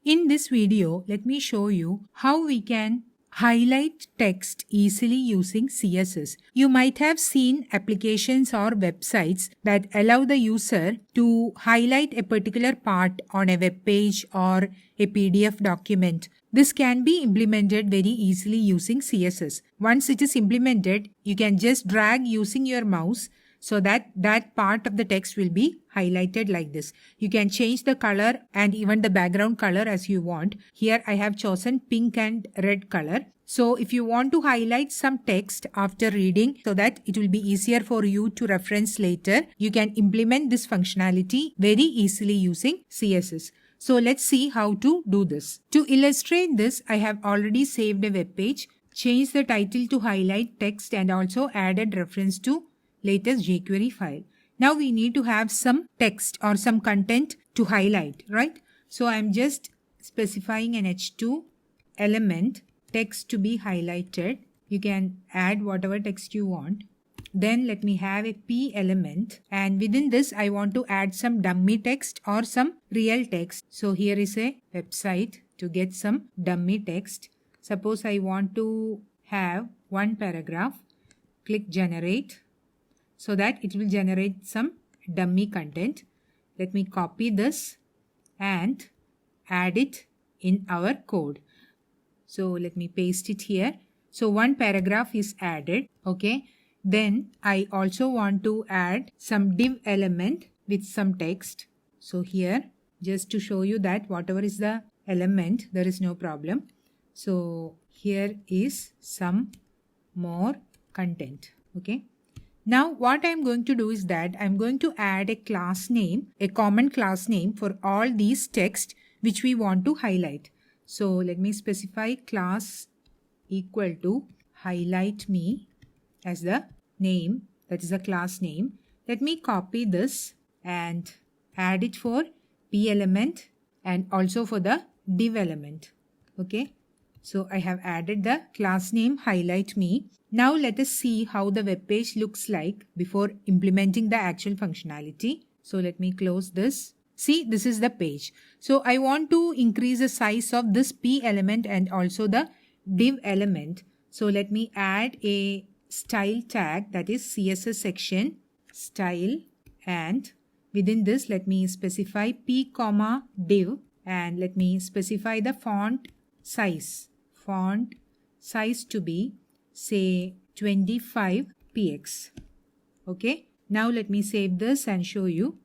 In this video, let me show you how we can highlight text easily using CSS. You might have seen applications or websites that allow the user to highlight a particular part on a web page or a PDF document. This can be implemented very easily using CSS. Once it is implemented, you can just drag using your mouse so that that part of the text will be highlighted like this. You can change the color and even the background color as you want. Here I have chosen pink and red color. So if you want to highlight some text after reading so that it will be easier for you to reference later, you can implement this functionality very easily using CSS. So let's see how to do this. To illustrate this, I have already saved a web page, changed the title to highlight text and also added reference to latest jQuery file. Now we need to have some text or some content to highlight, right? So I'm just specifying an H2 element text to be highlighted. You can add whatever text you want. Then let me have a P element, and within this I want to add some dummy text or some real text. So here is a website to get some dummy text. Suppose I want to have one paragraph. Click generate so that it will generate some dummy content. Let me copy this and add it in our code. So let me paste it here. So one paragraph is added. Okay. Then I also want to add some div element with some text. So here, just to show you that whatever is the element, there is no problem. So here is some more content. Okay. Now what I'm going to do is that I'm going to add a class name, a common class name for all these text which we want to highlight. So let me specify class equal to highlight me as the name, that is the class name. Let me copy this and add it for P element and also for the div element. Okay. So I have added the class name highlight me. Now let us see how the web page looks like before implementing the actual functionality. So let me close this. See, this is the page. So I want to increase the size of this P element and also the div element. So let me add a style tag, that is CSS section style, and within this let me specify P comma div and let me specify the font size to be say 25 px. Okay, now let me save this and show you.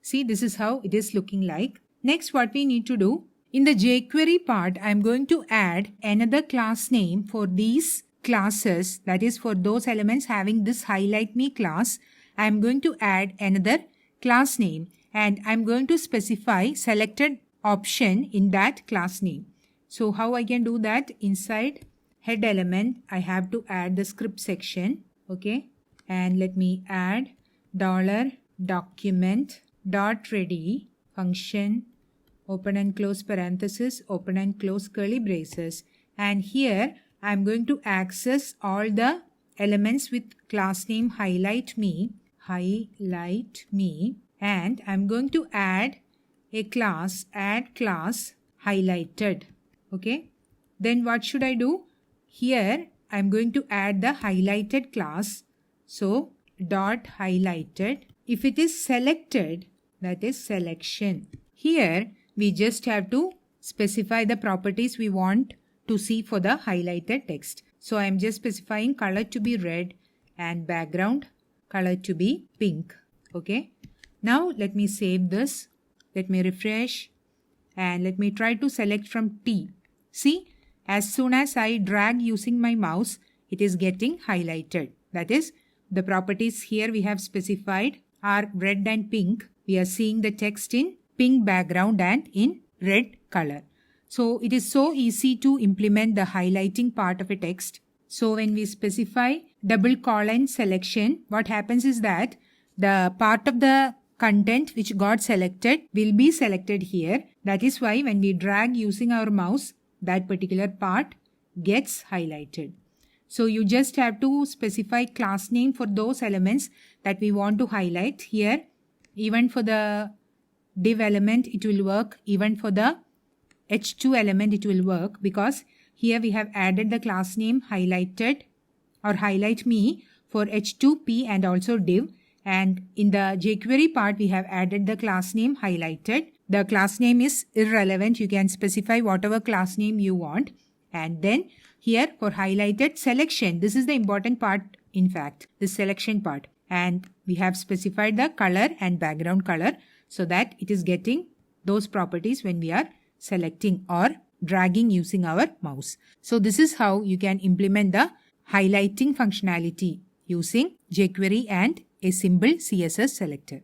See, this is how it is looking like. Next, what we need to do, in the jQuery part, I'm going to add another class name for these classes, that is for those elements having this highlight me class. I'm going to add another class name and I'm going to specify selected option in that class name. So how I can do that? Inside head element, I have to add the script section. Okay, and let me add $document.ready function, open and close parenthesis, open and close curly braces, and here I'm going to access all the elements with class name highlight me, and I'm going to add a class, add class highlighted. Okay, then what should I do? Here I'm going to add the highlighted class. So dot highlighted. If it is selected, that is selection. Here we just have to specify the properties we want to see for the highlighted text. So I'm just specifying color to be red and background color to be pink. Okay. Now let me save this. Let me refresh and let me try to select from T. See, as soon as I drag using my mouse, it is getting highlighted. That is, the properties here we have specified are red and pink. We are seeing the text in pink background and in red color. So it is so easy to implement the highlighting part of a text. So when we specify double colon selection, what happens is that the part of the content which got selected will be selected here. That is why when we drag using our mouse, that particular part gets highlighted. So you just have to specify class name for those elements that we want to highlight here. Even for the div element, it will work. Even for the H2 element it will work, because here we have added the class name highlighted or highlight me for H2P and also div. And in the jQuery part, we have added the class name highlighted. The class name is irrelevant. You can specify whatever class name you want. And then here for highlighted selection, this is the important part, in fact, the selection part. And we have specified the color and background color so that it is getting those properties when we are selecting or dragging using our mouse. So this is how you can implement the highlighting functionality using jQuery and a simple CSS selector.